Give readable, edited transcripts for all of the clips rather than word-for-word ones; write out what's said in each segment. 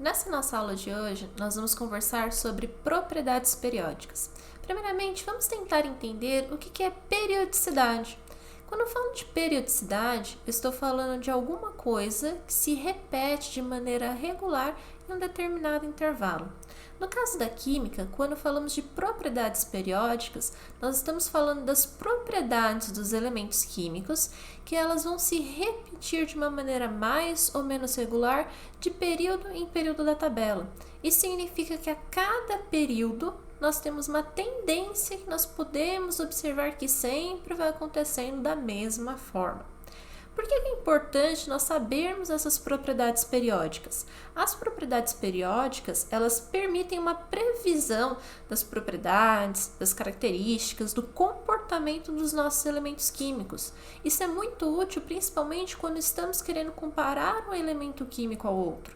Nessa nossa aula de hoje, nós vamos conversar sobre propriedades periódicas. Primeiramente, vamos tentar entender o que é periodicidade. Quando eu falo de periodicidade, eu estou falando de alguma coisa que se repete de maneira regular em um determinado intervalo. No caso da química, quando falamos de propriedades periódicas, nós estamos falando das propriedades dos elementos químicos, que elas vão se repetir de uma maneira mais ou menos regular de período em período da tabela. Isso significa que a cada período nós temos uma tendência que nós podemos observar que sempre vai acontecendo da mesma forma. Por que é importante nós sabermos essas propriedades periódicas? As propriedades periódicas, elas permitem uma previsão das propriedades, das características, do comportamento dos nossos elementos químicos. Isso é muito útil, principalmente quando estamos querendo comparar um elemento químico ao outro.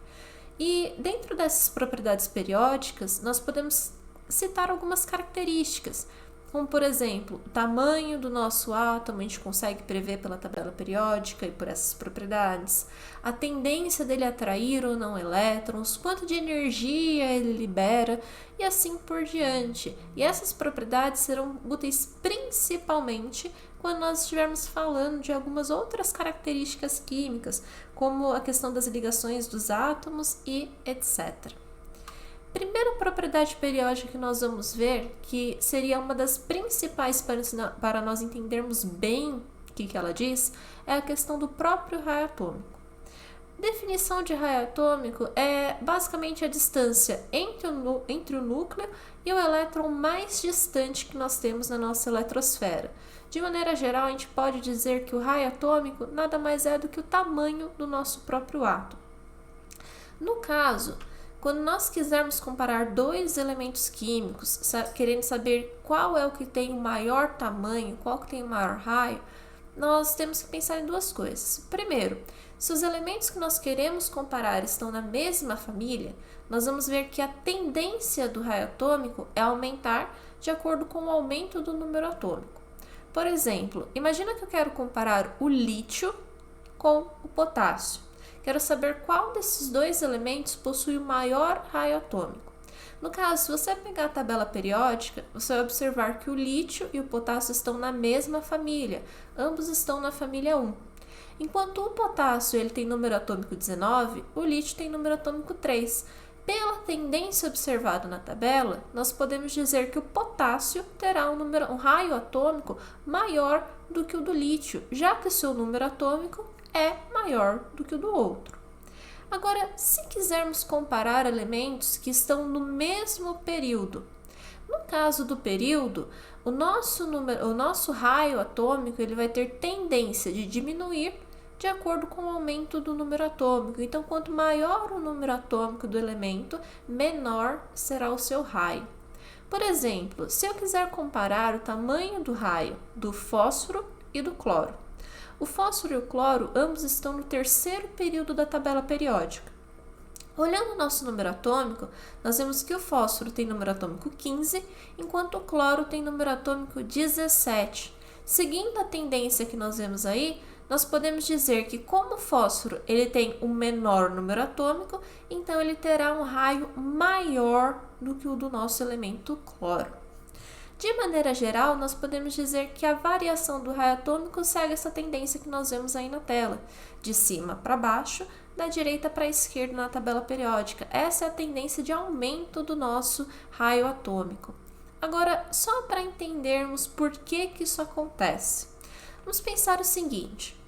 E dentro dessas propriedades periódicas, nós podemos citar algumas características, como por exemplo, o tamanho do nosso átomo a gente consegue prever pela tabela periódica e por essas propriedades, a tendência dele atrair ou não elétrons, quanto de energia ele libera e assim por diante. E essas propriedades serão úteis principalmente quando nós estivermos falando de algumas outras características químicas, como a questão das ligações dos átomos e etc. Primeira propriedade periódica que nós vamos ver, que seria uma das principais para nós entendermos bem o que ela diz, é a questão do próprio raio atômico. Definição de raio atômico é basicamente a distância entre o núcleo e o elétron mais distante que nós temos na nossa eletrosfera. De maneira geral, a gente pode dizer que o raio atômico nada mais é do que o tamanho do nosso próprio átomo. No caso, quando nós quisermos comparar dois elementos químicos, querendo saber qual é o que tem o maior tamanho, qual que tem o maior raio, nós temos que pensar em duas coisas. Primeiro, se os elementos que nós queremos comparar estão na mesma família, nós vamos ver que a tendência do raio atômico é aumentar de acordo com o aumento do número atômico. Por exemplo, imagina que eu quero comparar o lítio com o potássio. Quero saber qual desses dois elementos possui o maior raio atômico. No caso, se você pegar a tabela periódica, você vai observar que o lítio e o potássio estão na mesma família, ambos estão na família 1. Enquanto o potássio ele tem número atômico 19, o lítio tem número atômico 3. Pela tendência observada na tabela, nós podemos dizer que o potássio terá um raio atômico maior do que o do lítio, já que o seu número atômico é maior do que o do outro. Agora, se quisermos comparar elementos que estão no mesmo período, no caso do período, o nosso raio atômico ele vai ter tendência de diminuir de acordo com o aumento do número atômico. Então, quanto maior o número atômico do elemento, menor será o seu raio. Por exemplo, se eu quiser comparar o tamanho do raio do fósforo e do cloro, o fósforo e o cloro ambos estão no terceiro período da tabela periódica. Olhando o nosso número atômico, nós vemos que o fósforo tem número atômico 15, enquanto o cloro tem número atômico 17. Seguindo a tendência que nós vemos aí, nós podemos dizer que como o fósforo ele tem um menor número atômico, então ele terá um raio maior do que o do nosso elemento cloro. De maneira geral, nós podemos dizer que a variação do raio atômico segue essa tendência que nós vemos aí na tela, de cima para baixo, da direita para a esquerda na tabela periódica. Essa é a tendência de aumento do nosso raio atômico. Agora, só para entendermos por que isso acontece, vamos pensar o seguinte: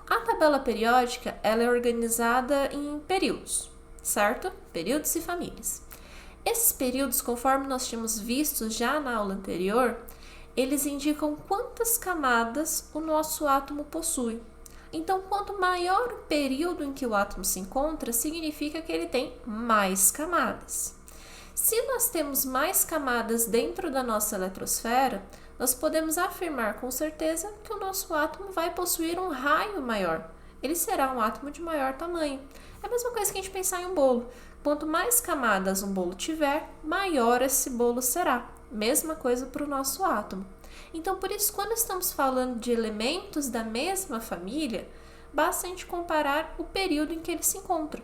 a tabela periódica ela é organizada em períodos, certo? Períodos e famílias. Esses períodos, conforme nós tínhamos visto já na aula anterior, eles indicam quantas camadas o nosso átomo possui. Então, quanto maior o período em que o átomo se encontra, significa que ele tem mais camadas. Se nós temos mais camadas dentro da nossa eletrosfera, nós podemos afirmar com certeza que o nosso átomo vai possuir um raio maior. Ele será um átomo de maior tamanho. É a mesma coisa que a gente pensar em um bolo. Quanto mais camadas um bolo tiver, maior esse bolo será. Mesma coisa para o nosso átomo. Então, por isso, quando estamos falando de elementos da mesma família, basta a gente comparar o período em que eles se encontram.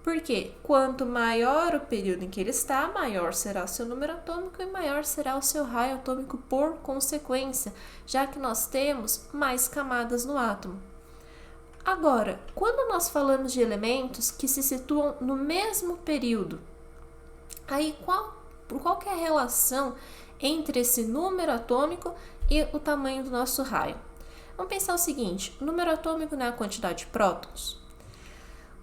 Porque quanto maior o período em que ele está, maior será o seu número atômico e maior será o seu raio atômico por consequência, já que nós temos mais camadas no átomo. Agora, quando nós falamos de elementos que se situam no mesmo período, aí qual que é a relação entre esse número atômico e o tamanho do nosso raio? Vamos pensar o seguinte, o número atômico não é a quantidade de prótons?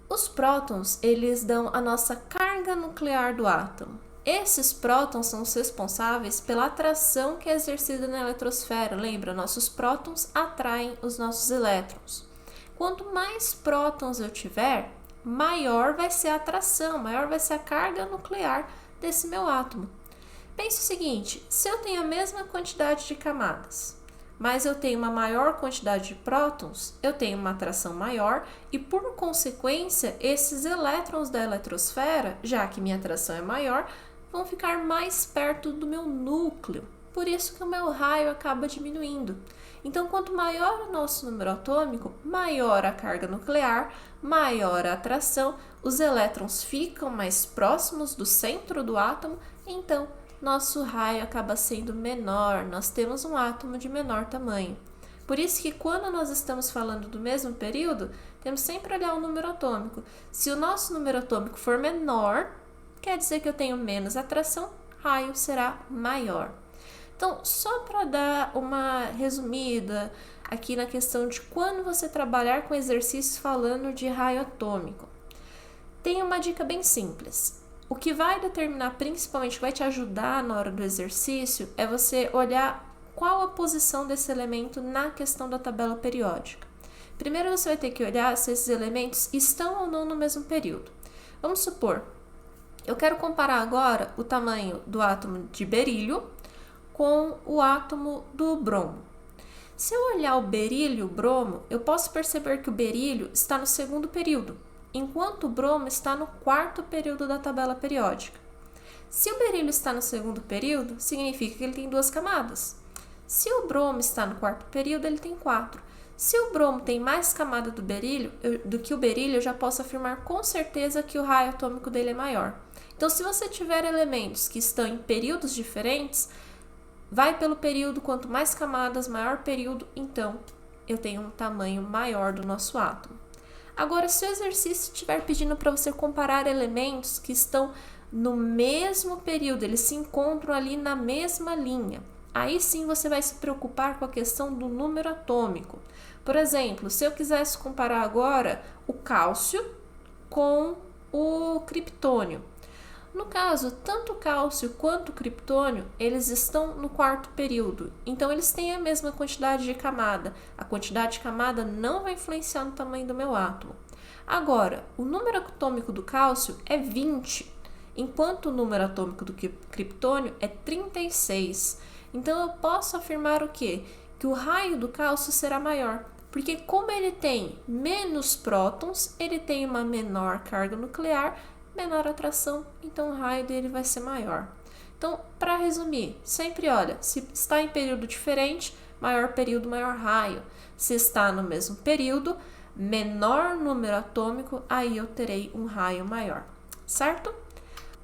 Os prótons, eles dão a nossa carga nuclear do átomo. Esses prótons são os responsáveis pela atração que é exercida na eletrosfera. Lembra, nossos prótons atraem os nossos elétrons. Quanto mais prótons eu tiver, maior vai ser a atração, maior vai ser a carga nuclear desse meu átomo. Pense o seguinte, se eu tenho a mesma quantidade de camadas, mas eu tenho uma maior quantidade de prótons, eu tenho uma atração maior e, por consequência, esses elétrons da eletrosfera, já que minha atração é maior, vão ficar mais perto do meu núcleo. Por isso que o meu raio acaba diminuindo. Então, quanto maior o nosso número atômico, maior a carga nuclear, maior a atração, os elétrons ficam mais próximos do centro do átomo, então nosso raio acaba sendo menor, nós temos um átomo de menor tamanho. Por isso que quando nós estamos falando do mesmo período, temos sempre que olhar o número atômico. Se o nosso número atômico for menor, quer dizer que eu tenho menos atração, raio será maior. Então, só para dar uma resumida aqui na questão de quando você trabalhar com exercícios falando de raio atômico, tem uma dica bem simples. O que vai determinar, principalmente, vai te ajudar na hora do exercício, é você olhar qual a posição desse elemento na questão da tabela periódica. Primeiro você vai ter que olhar se esses elementos estão ou não no mesmo período. Vamos supor, eu quero comparar agora o tamanho do átomo de berílio com o átomo do bromo. Se eu olhar o berílio e o bromo, eu posso perceber que o berílio está no segundo período, enquanto o bromo está no quarto período da tabela periódica. Se o berílio está no segundo período, significa que ele tem 2 camadas. Se o bromo está no quarto período, ele tem 4. Se o bromo tem mais camada do que o berílio, eu já posso afirmar com certeza que o raio atômico dele é maior. Então, se você tiver elementos que estão em períodos diferentes, vai pelo período, quanto mais camadas, maior período, então eu tenho um tamanho maior do nosso átomo. Agora, se o exercício estiver pedindo para você comparar elementos que estão no mesmo período, eles se encontram ali na mesma linha, aí sim você vai se preocupar com a questão do número atômico. Por exemplo, se eu quisesse comparar agora o cálcio com o criptônio. No caso, tanto o cálcio quanto o criptônio, eles estão no quarto período, então eles têm a mesma quantidade de camada. A quantidade de camada não vai influenciar no tamanho do meu átomo. Agora, o número atômico do cálcio é 20, enquanto o número atômico do criptônio é 36. Então eu posso afirmar o quê? Que o raio do cálcio será maior, porque como ele tem menos prótons, ele tem uma menor carga nuclear, menor atração, então o raio dele vai ser maior. Então, para resumir, sempre olha, se está em período diferente, maior período, maior raio. Se está no mesmo período, menor número atômico, aí eu terei um raio maior, certo?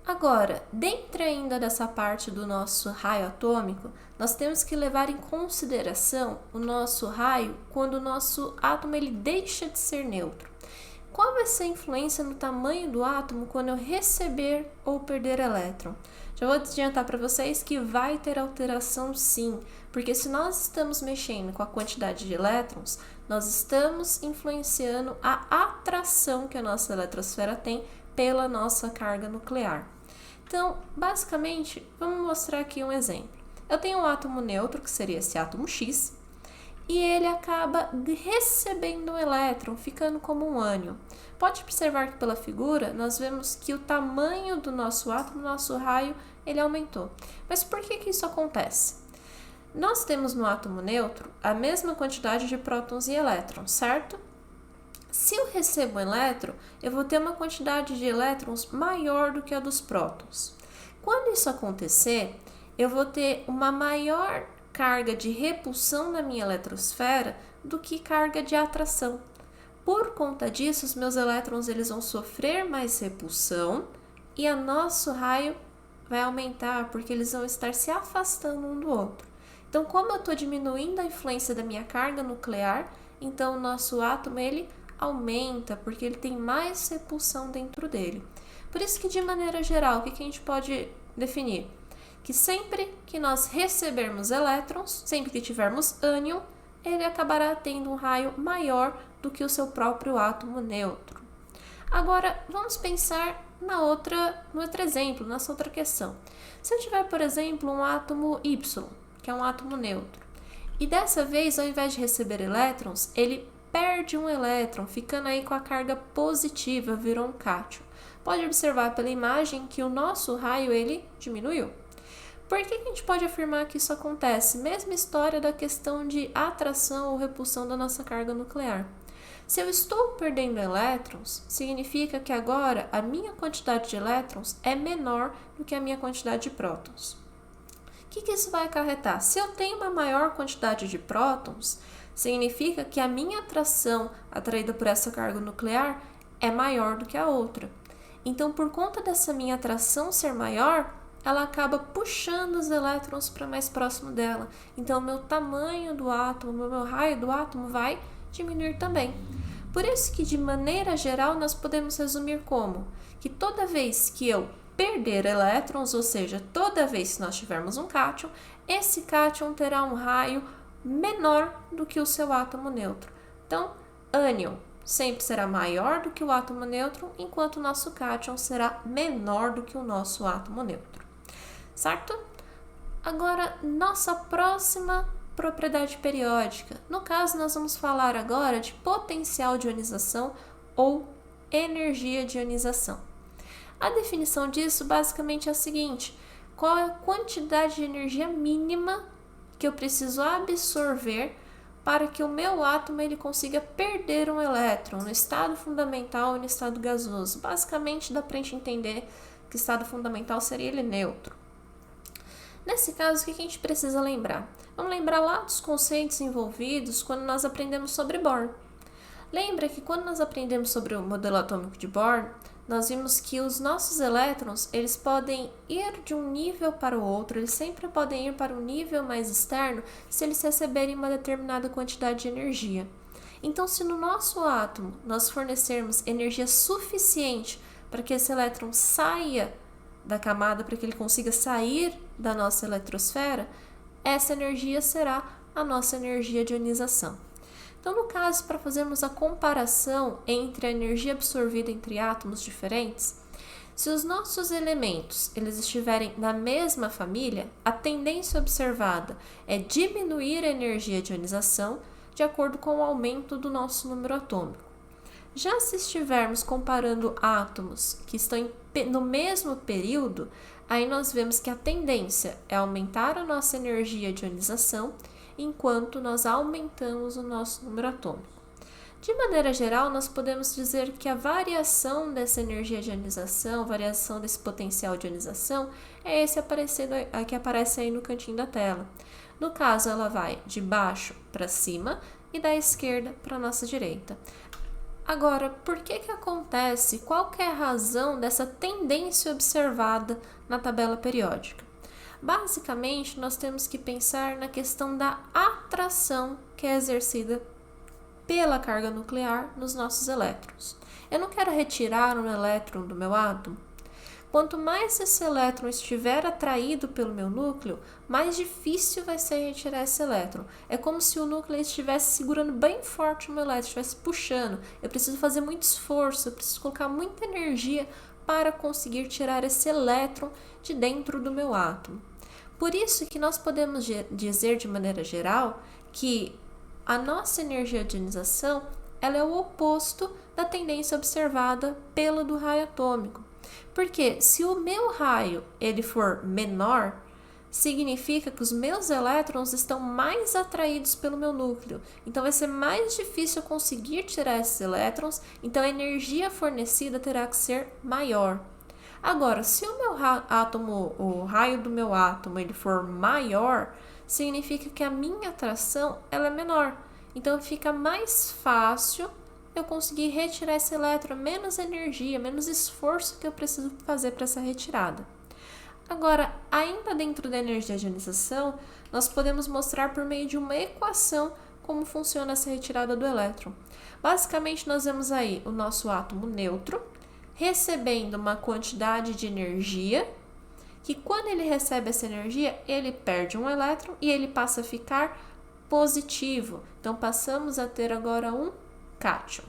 Agora, dentro ainda dessa parte do nosso raio atômico, nós temos que levar em consideração o nosso raio quando o nosso átomo ele deixa de ser neutro. Qual vai ser a influência no tamanho do átomo quando eu receber ou perder elétron? Já vou adiantar para vocês que vai ter alteração sim, porque se nós estamos mexendo com a quantidade de elétrons, nós estamos influenciando a atração que a nossa eletrosfera tem pela nossa carga nuclear. Então, basicamente, vamos mostrar aqui um exemplo. Eu tenho um átomo neutro, que seria esse átomo X, e ele acaba recebendo um elétron, ficando como um ânion. Pode observar que pela figura, nós vemos que o tamanho do nosso átomo, nosso raio, ele aumentou. Mas por que isso acontece? Nós temos no átomo neutro a mesma quantidade de prótons e elétrons, certo? Se eu recebo um elétron, eu vou ter uma quantidade de elétrons maior do que a dos prótons. Quando isso acontecer, eu vou ter uma maior carga de repulsão na minha eletrosfera do que carga de atração. por conta disso, os meus elétrons eles vão sofrer mais repulsão e o nosso raio vai aumentar, porque eles vão estar se afastando um do outro. Então, como eu estou diminuindo a influência da minha carga nuclear, então o nosso átomo ele aumenta, porque ele tem mais repulsão dentro dele. Por isso que, de maneira geral, o que a gente pode definir? Que sempre que nós recebermos elétrons, sempre que tivermos ânion, ele acabará tendo um raio maior do que o seu próprio átomo neutro. Agora, vamos pensar no outro exemplo, nessa outra questão. Se eu tiver, por exemplo, um átomo Y, que é um átomo neutro, e dessa vez, ao invés de receber elétrons, ele perde um elétron, ficando aí com a carga positiva, virou um cátion. Pode observar pela imagem que o nosso raio ele diminuiu. Por que a gente pode afirmar que isso acontece? Mesma história da questão de atração ou repulsão da nossa carga nuclear. Se eu estou perdendo elétrons, significa que agora a minha quantidade de elétrons é menor do que a minha quantidade de prótons. O que isso vai acarretar? Se eu tenho uma maior quantidade de prótons, significa que a minha atração atraída por essa carga nuclear é maior do que a outra. Então, por conta dessa minha atração ser maior, ela acaba puxando os elétrons para mais próximo dela. Então, o meu tamanho do átomo, o meu raio do átomo vai diminuir também. Por isso que, de maneira geral, nós podemos resumir como que toda vez que eu perder elétrons, ou seja, toda vez que nós tivermos um cátion, esse cátion terá um raio menor do que o seu átomo neutro. Então, ânion sempre será maior do que o átomo neutro, enquanto o nosso cátion será menor do que o nosso átomo neutro. Certo? Agora, nossa próxima propriedade periódica. No caso, nós vamos falar agora de potencial de ionização ou energia de ionização. A definição disso basicamente é a seguinte: qual é a quantidade de energia mínima que eu preciso absorver para que o meu átomo ele consiga perder um elétron no estado fundamental e no estado gasoso. Basicamente, dá para a gente entender que o estado fundamental seria ele neutro. Nesse caso, o que a gente precisa lembrar? Vamos lembrar lá dos conceitos envolvidos quando nós aprendemos sobre Bohr. Lembra que quando nós aprendemos sobre o modelo atômico de Bohr, nós vimos que os nossos elétrons, eles podem ir de um nível para o outro, eles sempre podem ir para um nível mais externo se eles receberem uma determinada quantidade de energia. Então, se no nosso átomo nós fornecermos energia suficiente para que esse elétron saia da camada, para que ele consiga sair da nossa eletrosfera, essa energia será a nossa energia de ionização. Então, no caso, para fazermos a comparação entre a energia absorvida entre átomos diferentes, se os nossos elementos eles estiverem na mesma família, a tendência observada é diminuir a energia de ionização de acordo com o aumento do nosso número atômico. Já se estivermos comparando átomos que estão no mesmo período, aí nós vemos que a tendência é aumentar a nossa energia de ionização enquanto nós aumentamos o nosso número atômico. De maneira geral, nós podemos dizer que a variação dessa energia de ionização, variação desse potencial de ionização, é esse que aparece aí no cantinho da tela. No caso, ela vai de baixo para cima e da esquerda para a nossa direita. Agora, por que acontece? Qual que é a razão dessa tendência observada na tabela periódica? Basicamente, nós temos que pensar na questão da atração que é exercida pela carga nuclear nos nossos elétrons. Eu não quero retirar um elétron do meu átomo. Quanto mais esse elétron estiver atraído pelo meu núcleo, mais difícil vai ser retirar esse elétron. É como se o núcleo estivesse segurando bem forte o meu elétron, estivesse puxando. Eu preciso fazer muito esforço, eu preciso colocar muita energia para conseguir tirar esse elétron de dentro do meu átomo. Por isso que nós podemos dizer de maneira geral que a nossa energia de ionização ela é o oposto da tendência observada pela do raio atômico. Porque se o meu raio ele for menor, significa que os meus elétrons estão mais atraídos pelo meu núcleo. Então vai ser mais difícil eu conseguir tirar esses elétrons, então a energia fornecida terá que ser maior. Agora, se o meu átomo, o raio do meu átomo ele for maior, significa que a minha atração ela é menor. Então fica mais fácil eu consegui retirar esse elétron, menos energia, menos esforço que eu preciso fazer para essa retirada. Agora, ainda dentro da energia de ionização, nós podemos mostrar por meio de uma equação como funciona essa retirada do elétron. Basicamente, nós vemos aí o nosso átomo neutro recebendo uma quantidade de energia, que quando ele recebe essa energia, ele perde um elétron e ele passa a ficar positivo. Então, passamos a ter agora um cátion.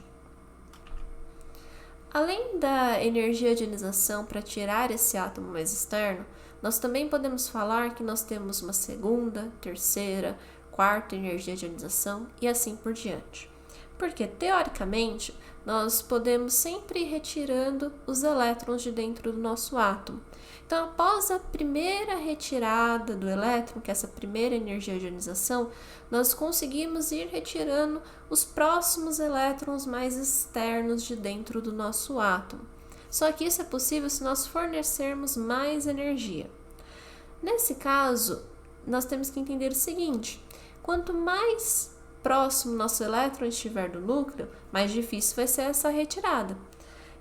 Além da energia de ionização para tirar esse átomo mais externo, nós também podemos falar que nós temos uma segunda, terceira, quarta energia de ionização e assim por diante. Porque, teoricamente, nós podemos sempre ir retirando os elétrons de dentro do nosso átomo. Então, após a primeira retirada do elétron, que é essa primeira energia de ionização, nós conseguimos ir retirando os próximos elétrons mais externos de dentro do nosso átomo. Só que isso é possível se nós fornecermos mais energia. Nesse caso, nós temos que entender o seguinte: quanto mais próximo nosso elétron estiver do núcleo, mais difícil vai ser essa retirada.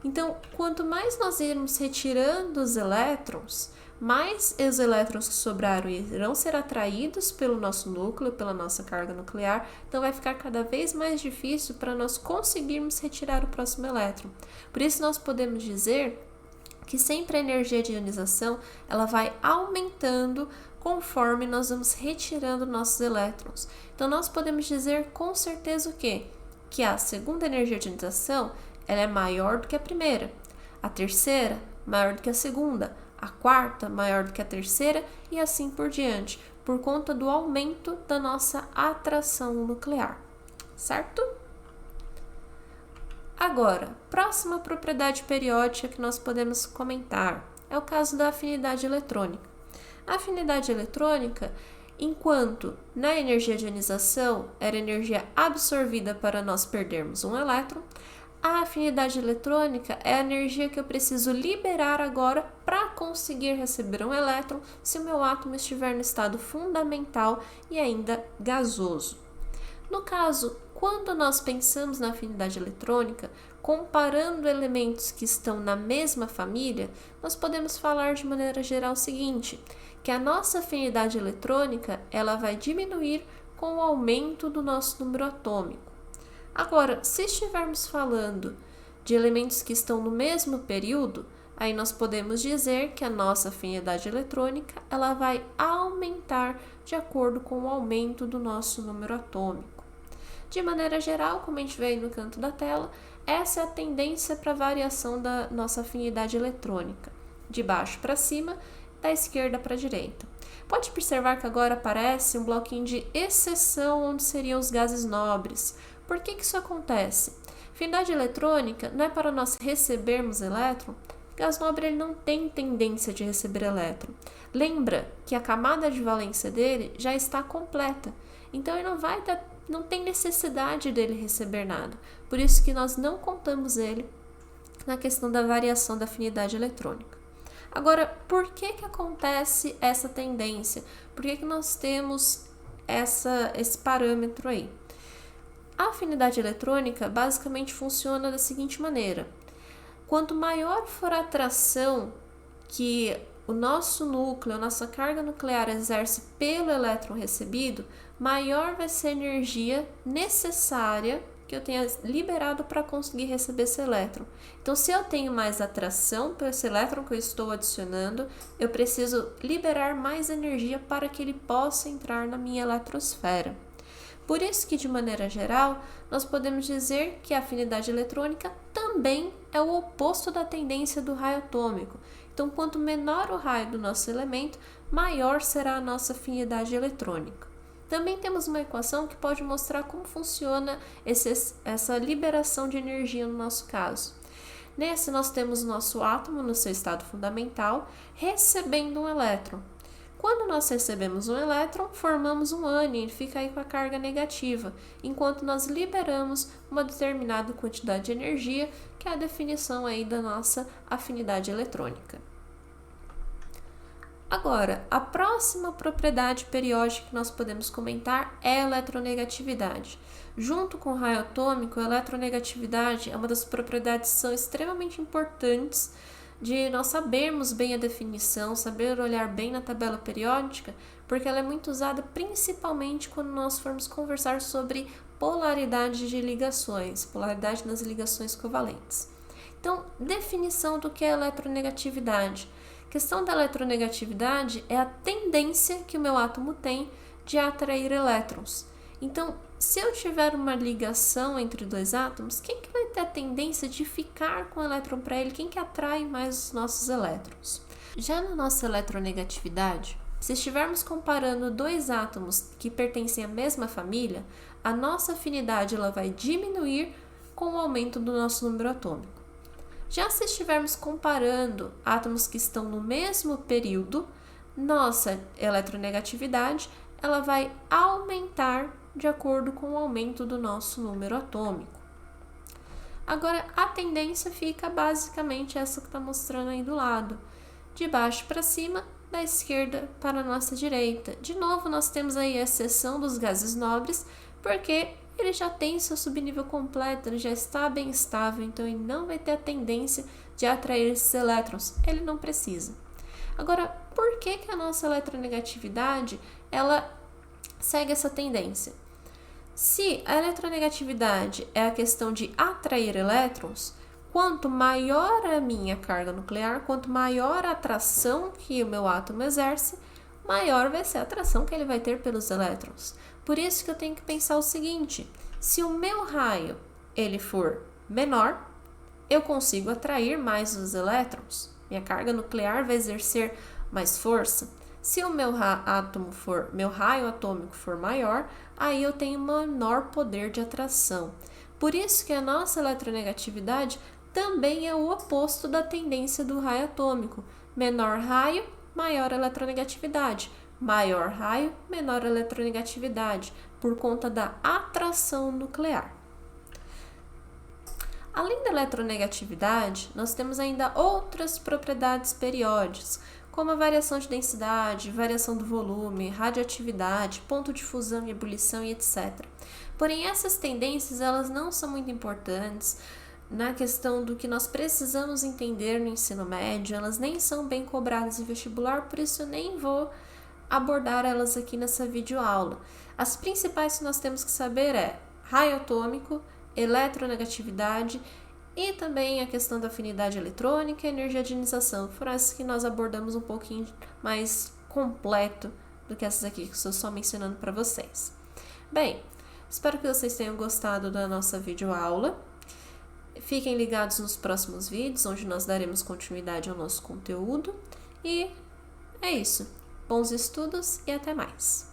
Então, quanto mais nós irmos retirando os elétrons, mais os elétrons que sobraram irão ser atraídos pelo nosso núcleo, pela nossa carga nuclear, então vai ficar cada vez mais difícil para nós conseguirmos retirar o próximo elétron. Por isso, nós podemos dizer que sempre a energia de ionização ela vai aumentando conforme nós vamos retirando nossos elétrons. Então, nós podemos dizer com certeza o quê? Que a segunda energia de ionização ela é maior do que a primeira, a terceira maior do que a segunda, a quarta maior do que a terceira e assim por diante, por conta do aumento da nossa atração nuclear, certo? Agora, próxima propriedade periódica que nós podemos comentar é o caso da afinidade eletrônica. A afinidade eletrônica, enquanto na energia de ionização era energia absorvida para nós perdermos um elétron, a afinidade eletrônica é a energia que eu preciso liberar agora para conseguir receber um elétron se o meu átomo estiver no estado fundamental e ainda gasoso. No caso, quando nós pensamos na afinidade eletrônica, comparando elementos que estão na mesma família, nós podemos falar de maneira geral o seguinte, que a nossa afinidade eletrônica ela vai diminuir com o aumento do nosso número atômico. Agora, se estivermos falando de elementos que estão no mesmo período, aí nós podemos dizer que a nossa afinidade eletrônica ela vai aumentar de acordo com o aumento do nosso número atômico. De maneira geral, como a gente vê aí no canto da tela, essa é a tendência para a variação da nossa afinidade eletrônica, de baixo para cima, da esquerda para a direita. Pode observar que agora aparece um bloquinho de exceção onde seriam os gases nobres. Por que isso acontece? Afinidade eletrônica não é para nós recebermos elétron. O gás nobre ele não tem tendência de receber elétron. Lembra que a camada de valência dele já está completa. Então ele não tem necessidade dele receber nada. Por isso que nós não contamos ele na questão da variação da afinidade eletrônica. Agora, por que acontece essa tendência? Por que nós temos esse parâmetro aí? A afinidade eletrônica basicamente funciona da seguinte maneira: quanto maior for a atração que o nosso núcleo, a nossa carga nuclear exerce pelo elétron recebido, maior vai ser a energia necessária que eu tenha liberado para conseguir receber esse elétron. Então, se eu tenho mais atração por esse elétron que eu estou adicionando, eu preciso liberar mais energia para que ele possa entrar na minha eletrosfera. Por isso que, de maneira geral, nós podemos dizer que a afinidade eletrônica também é o oposto da tendência do raio atômico. Então, quanto menor o raio do nosso elemento, maior será a nossa afinidade eletrônica. Também temos uma equação que pode mostrar como funciona essa liberação de energia no nosso caso. Nesse, nós temos o nosso átomo no seu estado fundamental, recebendo um elétron. Quando nós recebemos um elétron, formamos um ânion, ele fica aí com a carga negativa, enquanto nós liberamos uma determinada quantidade de energia, que é a definição aí da nossa afinidade eletrônica. Agora, a próxima propriedade periódica que nós podemos comentar é a eletronegatividade. Junto com o raio atômico, a eletronegatividade é uma das propriedades que são extremamente importantes de nós sabermos bem a definição, saber olhar bem na tabela periódica, porque ela é muito usada principalmente quando nós formos conversar sobre polaridade de ligações, polaridade nas ligações covalentes. Então, definição do que é eletronegatividade. A questão da eletronegatividade é a tendência que o meu átomo tem de atrair elétrons. Então, se eu tiver uma ligação entre dois átomos, quem que vai ter a tendência de ficar com o elétron para ele? Quem que atrai mais os nossos elétrons? Já na nossa eletronegatividade, se estivermos comparando dois átomos que pertencem à mesma família, a nossa afinidade ela vai diminuir com o aumento do nosso número atômico. Já se estivermos comparando átomos que estão no mesmo período, nossa eletronegatividade ela vai aumentar de acordo com o aumento do nosso número atômico. Agora, a tendência fica basicamente essa que está mostrando aí do lado, de baixo para cima, da esquerda para a nossa direita. De novo, nós temos aí a exceção dos gases nobres, porque ele já tem seu subnível completo, ele já está bem estável, então ele não vai ter a tendência de atrair esses elétrons, ele não precisa. Agora, por que a nossa eletronegatividade ela segue essa tendência? Se a eletronegatividade é a questão de atrair elétrons, quanto maior a minha carga nuclear, quanto maior a atração que o meu átomo exerce, maior vai ser a atração que ele vai ter pelos elétrons. Por isso que eu tenho que pensar o seguinte: se o meu raio ele for menor, eu consigo atrair mais os elétrons. Minha carga nuclear vai exercer mais força. Se o meu raio atômico for maior, aí eu tenho menor poder de atração. Por isso que a nossa eletronegatividade também é o oposto da tendência do raio atômico. Menor raio, maior eletronegatividade. Maior raio, menor eletronegatividade, por conta da atração nuclear. Além da eletronegatividade, nós temos ainda outras propriedades periódicas, como a variação de densidade, variação do volume, radioatividade, ponto de fusão e ebulição e etc. Porém, essas tendências elas não são muito importantes na questão do que nós precisamos entender no ensino médio, elas nem são bem cobradas em vestibular, por isso eu nem vou abordar elas aqui nessa videoaula. As principais que nós temos que saber é raio atômico, eletronegatividade e também a questão da afinidade eletrônica e energia de ionização. Foram essas que nós abordamos um pouquinho mais completo do que essas aqui que estou só mencionando para vocês. Bem, espero que vocês tenham gostado da nossa videoaula. Fiquem ligados nos próximos vídeos, onde nós daremos continuidade ao nosso conteúdo. E é isso. Bons estudos e até mais!